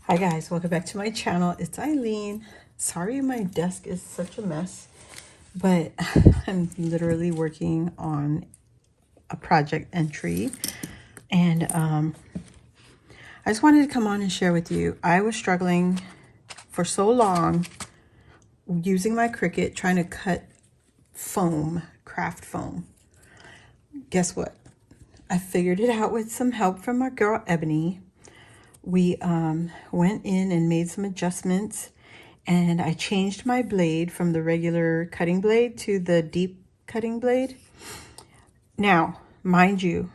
Hi guys, welcome back to my channel. It's Eileen. Sorry my desk is such a mess, but I'm literally working on a project entry, and I just wanted to come on and share with you. I was struggling for so long using my Cricut trying to cut foam, craft foam. Guess what? I figured it out with some help from my girl Ebony. We went in and made some adjustments, and I changed my blade from the regular cutting blade to the deep cutting blade. Now, mind you,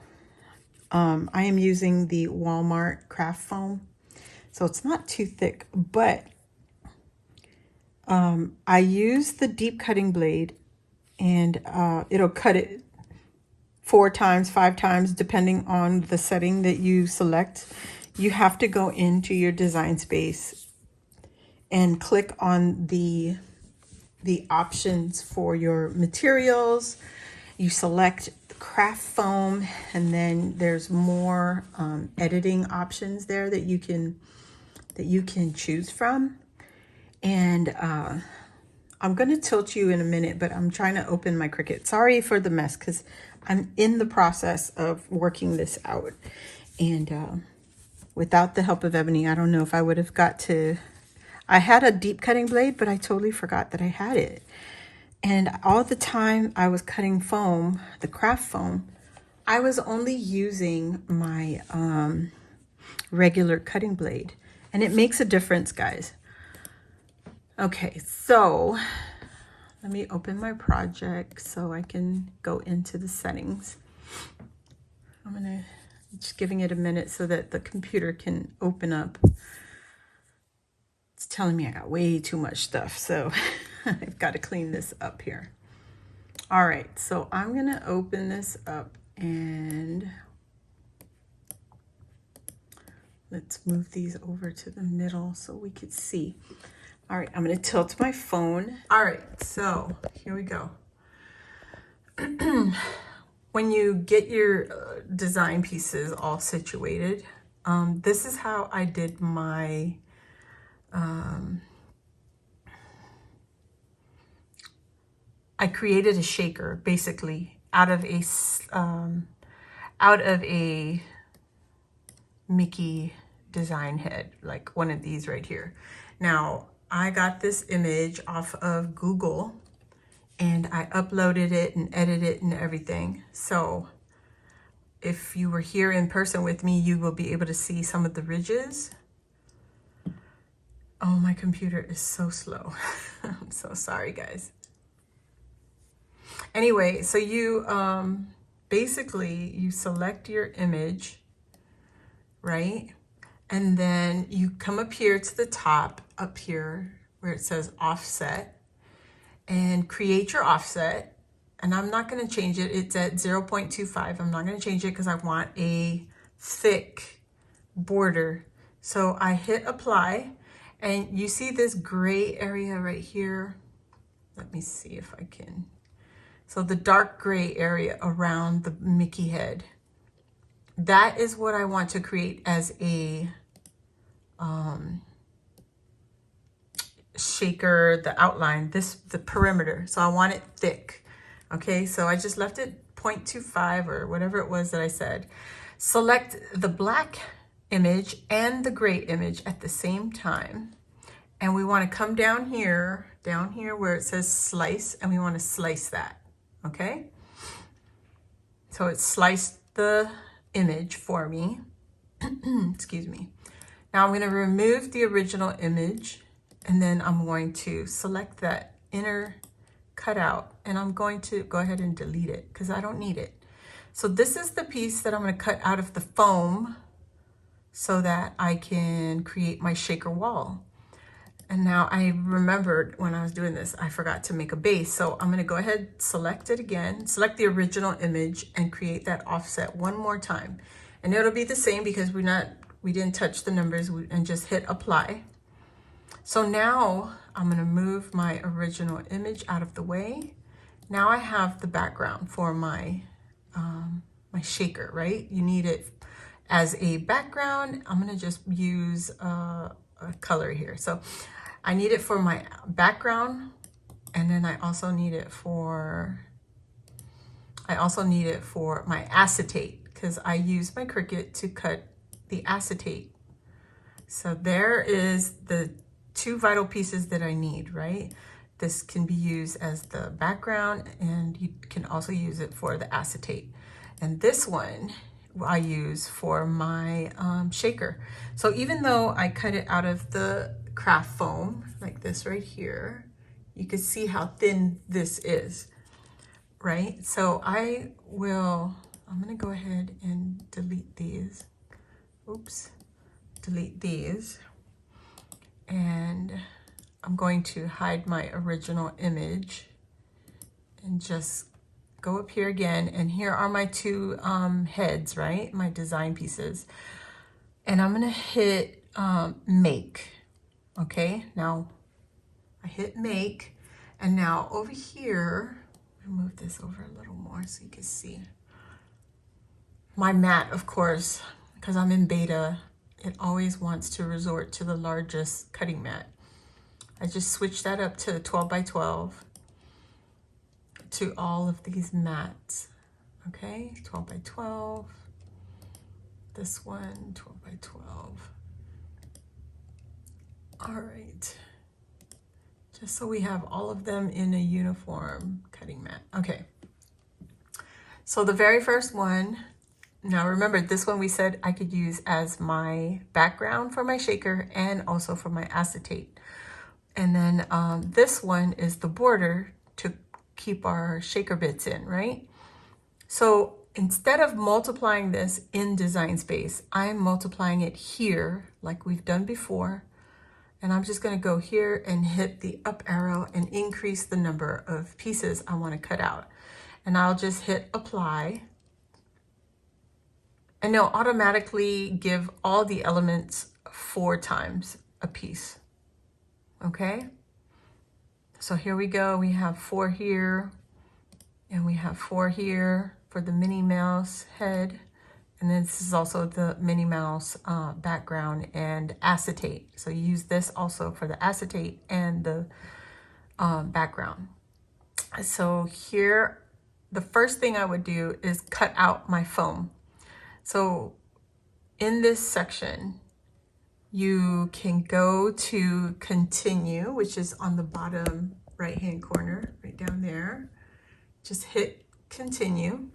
I am using the Walmart craft foam, so it's not too thick, but I use the deep cutting blade, and it'll cut it 4 times, 5 times, depending on the setting that you select. You have to go into your design space and click on the options for your materials. You select the craft foam, and then there's more editing options there that you can choose from. And I'm going to tilt you in a minute, but I'm trying to open my Cricut. Sorry for the mess, because I'm in the process of working this out. And without the help of Ebony, I don't know if I would have got to... I had a deep cutting blade, but I totally forgot that I had it. And all the time I was cutting foam, the craft foam, I was only using my regular cutting blade. And it makes a difference, guys. Okay, so let me open my project so I can go into the settings. I'm just giving it a minute so that the computer can open up. It's telling me I got way too much stuff, so I've got to clean this up here. All right, so I'm going to open this up, and let's move these over to the middle so we could see. All right, I'm going to tilt my phone. All right, so here we go. When you get your design pieces all situated, this is how I did my I created a shaker basically out of a Mickey design head, like one of these right here. Now, I got this image off of Google, and I uploaded it and edited it and everything. So if you were here in person with me, you will be able to see some of the ridges. Oh, my computer is so slow. I'm so sorry, guys. Anyway, so you basically you select your image, right? And then you come up here to the top, up here where it says offset, and create your offset. And I'm not going to change it. It's at 0.25. I'm not going to change it because I want a thick border. So I hit apply, and you see this gray area right here. Let me see if I can. So the dark gray area around the Mickey head, that is what I want to create as a shaker, the outline, the perimeter. So I want it thick. Okay, so I just left it 0.25 or whatever it was that I said. Select the black image and the gray image at the same time. And we want to come down here where it says slice, and we want to slice that. Okay, so it sliced the image for me. Excuse me. Now I'm going to remove the original image, and then I'm going to select that inner cutout, and I'm going to go ahead and delete it because I don't need it. So this is the piece that I'm going to cut out of the foam so that I can create my shaker wall. And now I remembered when I was doing this, I forgot to make a base. So I'm going to go ahead, select it again, select the original image, and create that offset one more time. And it'll be the same because we didn't touch the numbers, and just hit apply. So now I'm going to move my original image out of the way. Now I have the background for my my shaker, right? You need it as a background. I'm going to just use color here. So I need it for my background, and then I also need it for my acetate, because I use my Cricut to cut the acetate. So there is the two vital pieces that I need, right? This can be used as the background, and you can also use it for the acetate. And this one I use for my shaker. So even though I cut it out of the craft foam, like this right here, you can see how thin this is, right? So I'm gonna go ahead and delete these. Oops, delete these. And I'm going to hide my original image and just go up here again. And here are my two heads, right? My design pieces. And I'm gonna hit make. Okay, now I hit make. And now over here, I'll move this over a little more so you can see. My mat, of course, because I'm in beta, it always wants to resort to the largest cutting mat. I just switched that up to 12 by 12 to all of these mats. Okay, 12 by 12. This one, 12 by 12. All right. Just so we have all of them in a uniform cutting mat. Okay. So the very first one, now remember this one we said I could use as my background for my shaker and also for my acetate. And then this one is the border to keep our shaker bits in, right? So instead of multiplying this in Design Space, I'm multiplying it here like we've done before. And I'm just gonna go here and hit the up arrow and increase the number of pieces I wanna cut out. And I'll just hit apply. And it'll automatically give all the elements 4 times a piece. Okay, so here we go. We have 4 here, and we have 4 here for the Minnie Mouse head. And then this is also the Minnie Mouse background and acetate. So you use this also for the acetate and the background. So here, the first thing I would do is cut out my foam. So in this section, you can go to continue, which is on the bottom right-hand corner, right down there. Just hit continue.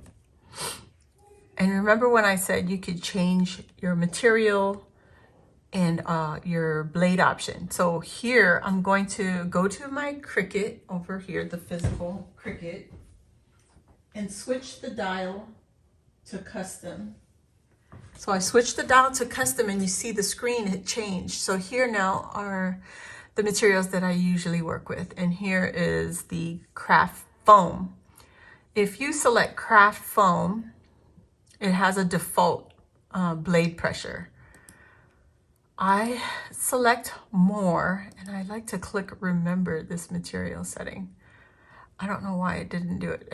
And remember when I said you could change your material and your blade option. So here, I'm going to go to my Cricut over here, the physical Cricut, and switch the dial to custom. So I switched the dial to custom, and you see the screen had changed. So here now are the materials that I usually work with. And here is the craft foam. If you select craft foam, it has a default blade pressure. I select more, and I like to click remember this material setting. I don't know why it didn't do it,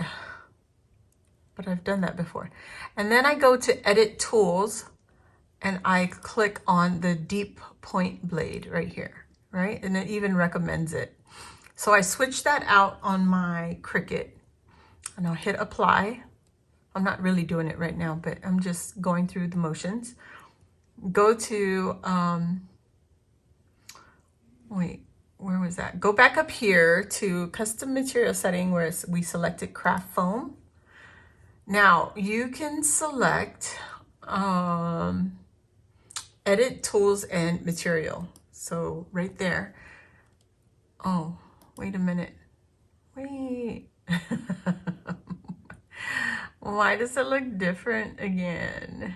but I've done that before. And then I go to edit tools, and I click on the deep point blade right here, right? And it even recommends it. So I switch that out on my Cricut, and I'll hit apply. I'm not really doing it right now, but I'm just going through the motions. Go to, wait, where was that? Go back up here to custom material setting where we selected craft foam. Now you can select edit tools and material. So right there. Oh, wait a minute. Wait. Why does it look different again?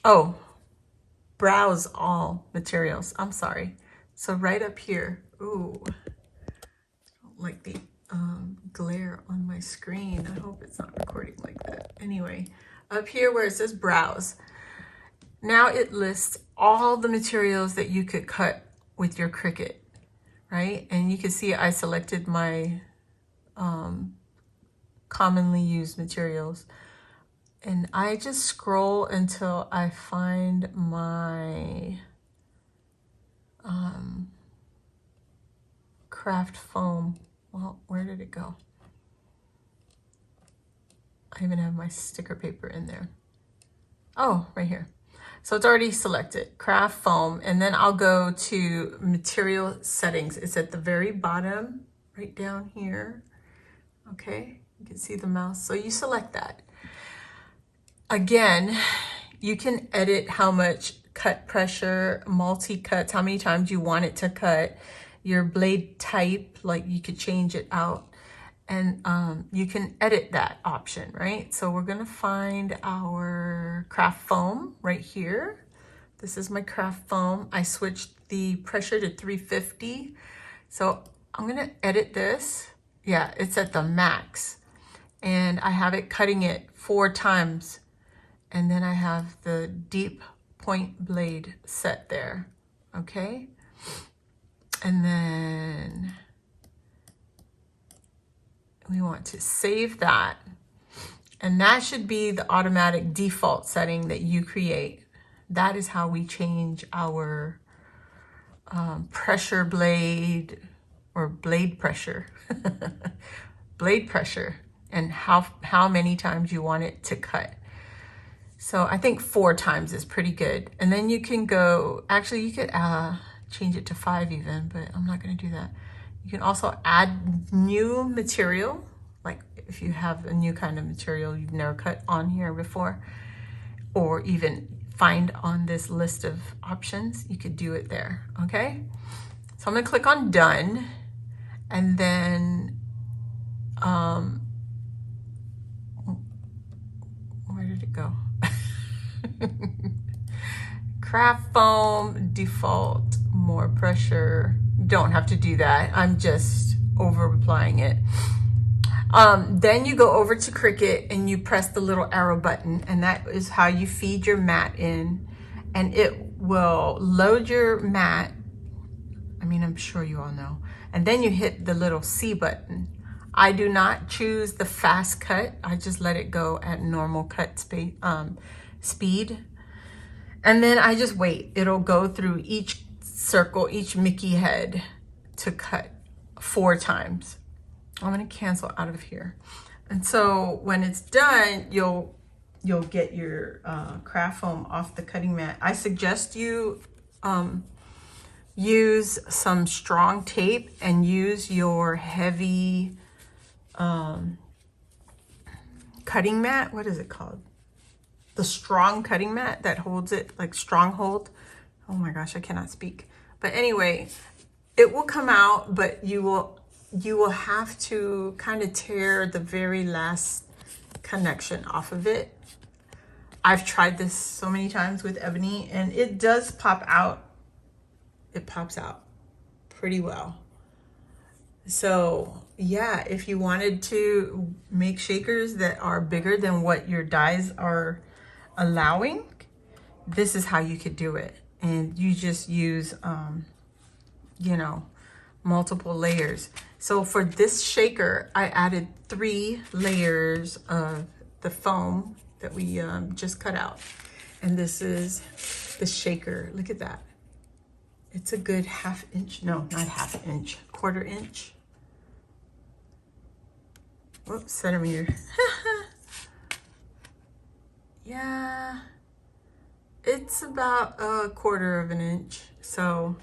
Oh, browse all materials. I'm sorry. So right up here. Ooh. Like the glare on my screen. I hope it's not recording like that. Anyway, up here where it says browse, now it lists all the materials that you could cut with your Cricut, right? And you can see I selected my commonly used materials. And I just scroll until I find my craft foam. Well, where did it go? I even have my sticker paper in there. Oh, right here. So it's already selected, craft foam, and then I'll go to material settings. It's at the very bottom, right down here. Okay, you can see the mouse. So you select that. Again, you can edit how much cut pressure, multi-cuts, how many times you want it to cut, your blade type, like you could change it out. And you can edit that option, right? So we're gonna find our craft foam right here. This is my craft foam. I switched the pressure to 350. So I'm gonna edit this. Yeah, it's at the max. And I have it cutting it 4 times. And then I have the deep point blade set there, okay? And then we want to save that. And that should be the automatic default setting that you create. That is how we change our pressure blade, or blade pressure, blade pressure, and how many times you want it to cut. So I think 4 times is pretty good. And then you can go, actually you could change it to 5 even, but I'm not gonna do that. You can also add new material, like if you have a new kind of material you've never cut on here before, or even find on this list of options, you could do it there, okay? So I'm gonna click on done, and then, where did it go? Craft foam, default, more pressure. Don't have to do that. I'm just over applying it. Then you go over to Cricut and you press the little arrow button, and that is how you feed your mat in, and it will load your mat. I mean, I'm sure you all know. And then you hit the little C button. I do not choose the fast cut. I just let it go at normal cut speed. And then I just wait. It'll go through each circle, each Mickey head to cut 4 times. I'm gonna cancel out of here. And so when it's done, you'll get your craft foam off the cutting mat. I suggest you use some strong tape and use your heavy cutting mat. What is it called? The strong cutting mat that holds it, like stronghold. Oh my gosh, I cannot speak. But anyway, it will come out, but you will have to kind of tear the very last connection off of it. I've tried this so many times with Ebony, and it does pop out. It pops out pretty well. So yeah, if you wanted to make shakers that are bigger than what your dies are allowing, this is how you could do it. And you just use, you know, multiple layers. So for this shaker, I added 3 layers of the foam that we just cut out. And this is the shaker. Look at that. It's a good 1/2 inch. No, not 1/2 inch, 1/4 inch. Whoops, centimeter. Yeah, it's about 1/4 of an inch. So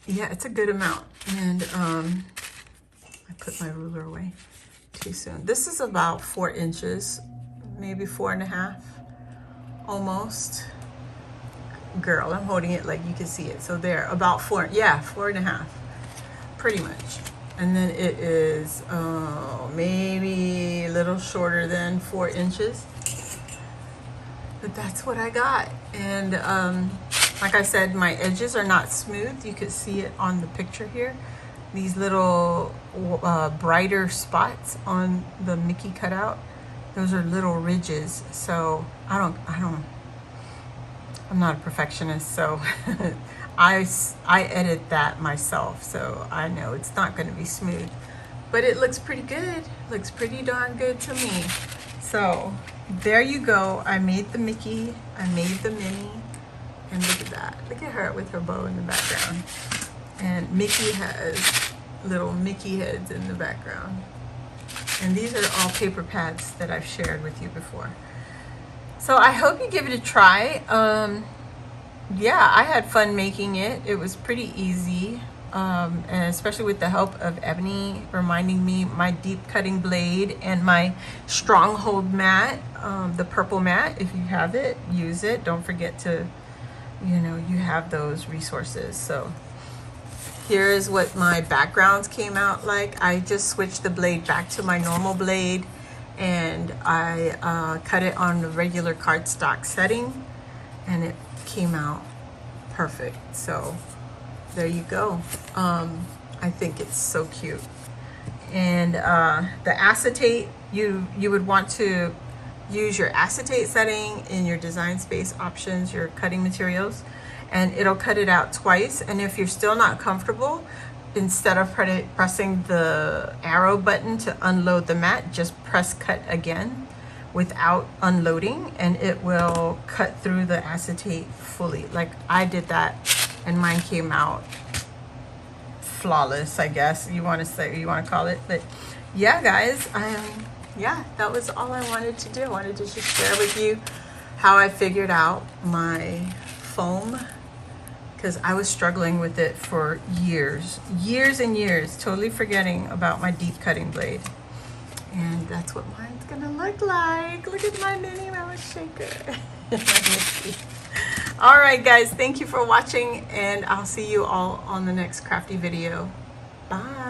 yeah, it's a good amount. And I put my ruler away too soon. This is about 4 inches, maybe 4.5, almost. Girl, I'm holding it like you can see it. So there, about 4, yeah, 4.5, pretty much. And then it is maybe a little shorter than 4 inches. But that's what I got. And like I said, my edges are not smooth. You could see it on the picture here. These little brighter spots on the Mickey cutout, those are little ridges. So I'm not a perfectionist, so I edit that myself, so I know it's not going to be smooth, but it looks pretty good. Looks pretty darn good to me. So there you go. I made the Mickey, I made the Minnie, and look at that. Look at her with her bow in the background. And Mickey has little Mickey heads in the background. And these are all paper pads that I've shared with you before. So I hope you give it a try. Yeah, I had fun making it. It was pretty easy. And especially with the help of Ebony reminding me my deep cutting blade and my stronghold mat, the purple mat. If you have it, use it. Don't forget to, you know, you have those resources. So here's what my backgrounds came out like. I just switched the blade back to my normal blade, and I cut it on the regular cardstock setting, and it came out perfect. So there you go. I think it's so cute. And the acetate, you would want to use your acetate setting in your design space options, your cutting materials, and it'll cut it out twice. And if you're still not comfortable, instead of pressing the arrow button to unload the mat, just press cut again without unloading, and it will cut through the acetate fully. Like I did that, and mine came out flawless, I guess you want to say, you want to call it. But yeah, guys, yeah, that was all I wanted to do. I wanted to just share with you how I figured out my foam, because I was struggling with it for years and years, totally forgetting about my deep cutting blade. And that's what mine's gonna look like. Look at my Minnie Mouse shaker. All right, guys, thank you for watching, and I'll see you all on the next crafty video. Bye.